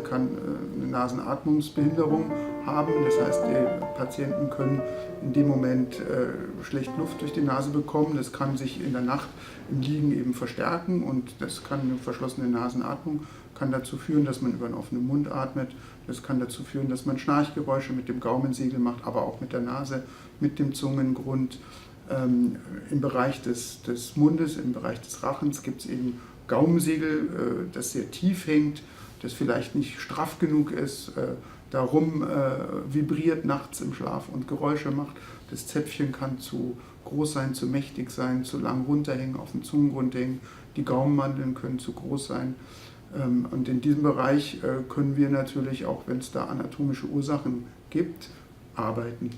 kann eine Nasenatmungsbehinderung haben. Das heißt, die Patienten können in dem Moment schlecht Luft durch die Nase bekommen. Das kann sich in der Nacht im Liegen eben verstärken und das kann eine verschlossene Nasenatmung kann dazu führen, dass man über einen offenen Mund atmet. Das kann dazu führen, dass man Schnarchgeräusche mit dem Gaumensegel macht, aber auch mit der Nase, mit dem Zungengrund. Im Bereich des Mundes, im Bereich des Rachens gibt es eben Gaumensegel, das sehr tief hängt, das vielleicht nicht straff genug ist, darum vibriert nachts im Schlaf und Geräusche macht. Das Zäpfchen kann zu groß sein, zu mächtig sein, zu lang runterhängen, auf dem Zungengrund hängen. Die Gaumenmandeln können zu groß sein. Und in diesem Bereich können wir natürlich, auch wenn es da anatomische Ursachen gibt, arbeiten.